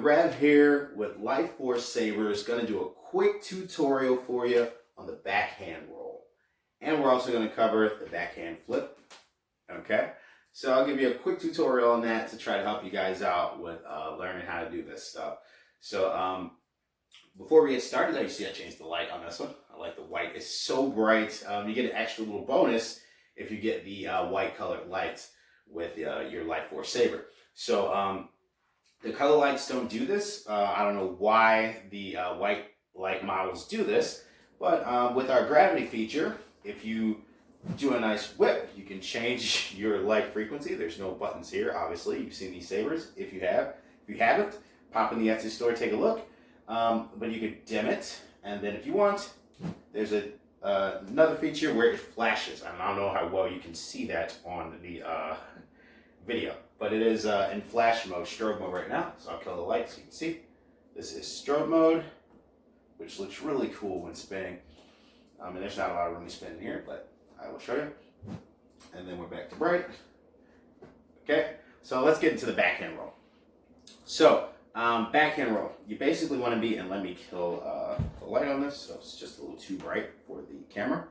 Rev here with Lifeforce Saber. Is going to do a quick tutorial for you on the backhand roll. And we're also going to cover the backhand flip. Okay, so I'll give you a quick tutorial on that to try to help you guys out with learning how to do this stuff. So before we get started, you see I changed the light on this one. I like the white. It's so bright. You get an extra little bonus if you get the white colored lights with your Lifeforce Saber. So the color lights don't do this. I don't know why the white light models do this, but with our gravity feature, if you do a nice whip, you can change your light frequency. There's no buttons here, obviously. You've seen these sabers. If you haven't, pop in the Etsy store, take a look. But you could dim it, and then if you want, there's another feature where it flashes. I don't know how well you can see that on the video, but it is in flash mode, strobe mode right now. So I'll kill the light so you can see. This is strobe mode, which looks really cool when spinning. And there's not a lot of room to spin in here, but I will show you. And then we're back to bright. Okay, so let's get into the backhand roll. So backhand roll, you basically want to be, and let me kill the light on this, so it's just a little too bright for the camera.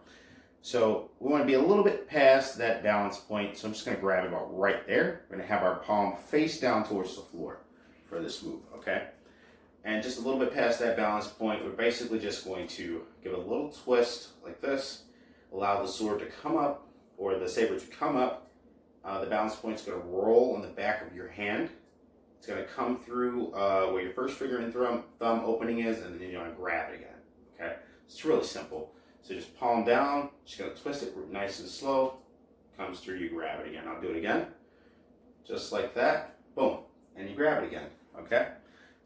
So we want to be a little bit past that balance point, so I'm just going to grab it about right there. We're going to have our palm face down towards the floor for this move, okay? And just a little bit past that balance point, we're basically just going to give it a little twist like this, allow the sword to come up, or the saber to come up. The balance point's going to roll on the back of your hand. It's going to come through where your first finger and thumb opening is, and then you're going to grab it again, okay? It's really simple. So just palm down, just going to twist it nice and slow, comes through, you grab it again. I'll do it again, just like that, boom, and you grab it again, okay?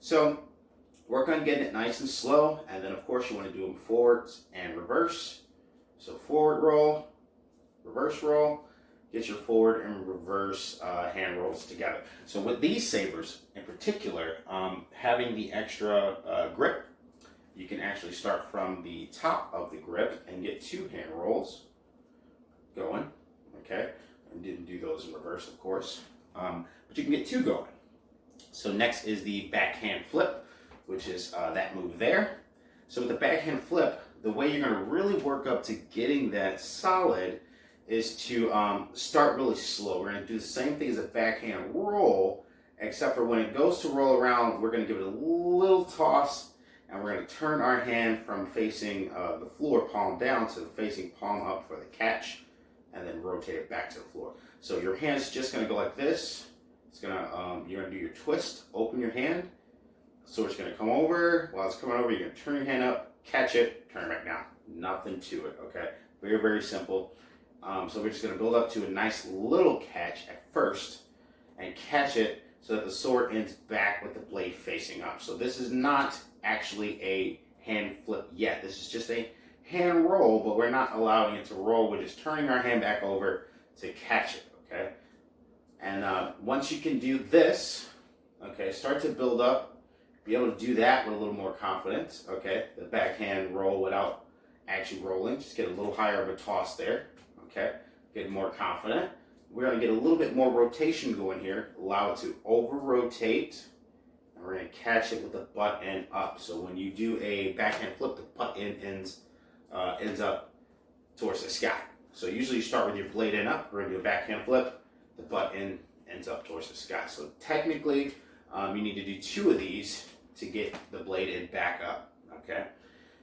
So work on getting it nice and slow, and then of course you want to do them forwards and reverse. So forward roll, reverse roll, get your forward and reverse hand rolls together. So with these sabers in particular, having the extra grip, you can actually start from the top of the grip and get two hand rolls going, okay? I didn't do those in reverse, of course, but you can get two going. So next is the backhand flip, which is that move there. So with the backhand flip, the way you're gonna really work up to getting that solid is to start really slow. We're gonna do the same thing as a backhand roll, except for when it goes to roll around, we're gonna give it a little toss, and we're going to turn our hand from facing the floor palm down to facing palm up for the catch, and then rotate it back to the floor. So your hand's just going to go like this. It's going to you're going to do your twist, open your hand. So it's going to come over. While it's coming over, you're going to turn your hand up, catch it, turn it back down. Nothing to it, okay? Very, very simple. So we're just going to build up to a nice little catch at first, and catch it so that the sword ends back with the blade facing up. So this is not actually a hand flip yet. This is just a hand roll, but we're not allowing it to roll. We're just turning our hand back over to catch it, okay? And once you can do this, okay, start to build up, be able to do that with a little more confidence, okay? The backhand roll without actually rolling, just get a little higher of a toss there, okay? Get more confident. We're going to get a little bit more rotation going here, allow it to over-rotate, and we're going to catch it with the butt end up. So when you do a backhand flip, the butt end ends up towards the sky. So usually you start with your blade end up. We're going to do a backhand flip, the butt end ends up towards the sky. So technically, you need to do two of these to get the blade end back up, okay?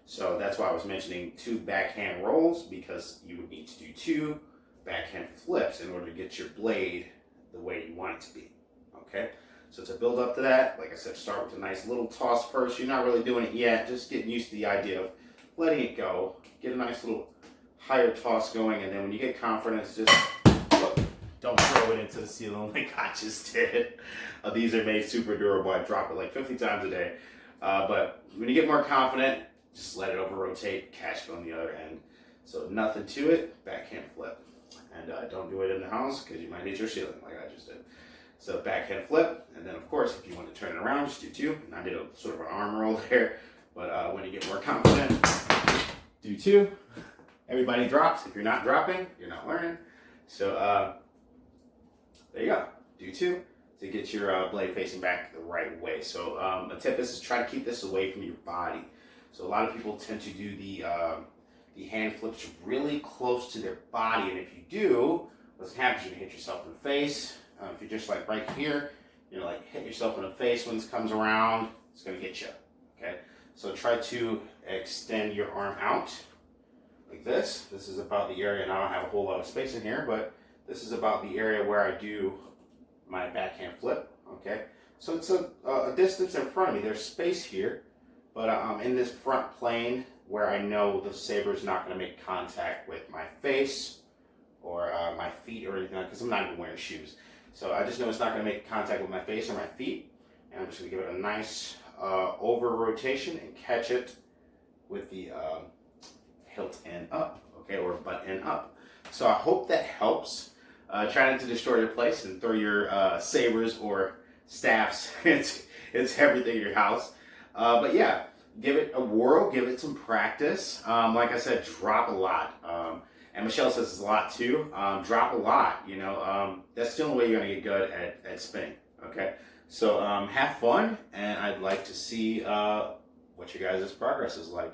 So that's why I was mentioning two backhand rolls, because you would need to do two backhand flips in order to get your blade the way you want it to be, okay? So to build up to that, like I said, start with a nice little toss first. You're not really doing it yet, just getting used to the idea of letting it go. Get a nice little higher toss going, and then when you get confidence, just don't throw it into the ceiling like I just did. These are made super durable. I drop it like 50 times a day. But when you get more confident, just let it over-rotate, catch it on the other end. So nothing to it, backhand flip. And don't do it in the house because you might hit your ceiling like I just did. So backhand flip, and then of course if you want to turn it around, just do two. And I did a sort of an arm roll there, but when you get more confident, do two. Everybody drops. If you're not dropping, you're not learning. So there you go. Do two, to get your blade facing back the right way. So a tip is to try to keep this away from your body. So a lot of people tend to do the hand flips really close to their body, and if you do, what's gonna happen is you're gonna hit yourself in the face. If you're just like right here, you know, like hit yourself in the face when this comes around, it's gonna get you. Okay, so try to extend your arm out like this. This is about the area, and I don't have a whole lot of space in here, but this is about the area where I do my backhand flip. Okay, so it's a distance in front of me. There's space here, but I'm in this front plane where I know the saber is not going to make contact with my face or my feet or anything, because I'm not even wearing shoes. So I just know it's not going to make contact with my face or my feet, and I'm just going to give it a nice over rotation and catch it with the hilt end up, okay, or butt end up. So I hope that helps. Try not to destroy your place and throw your sabers or staffs. It's everything in your house. But yeah, give it a whirl, give it some practice. Like I said, drop a lot. And Michelle says it's a lot too. Drop a lot, you know. That's the only way you're gonna get good at spinning, okay? So have fun, and I'd like to see what your guys' progress is like.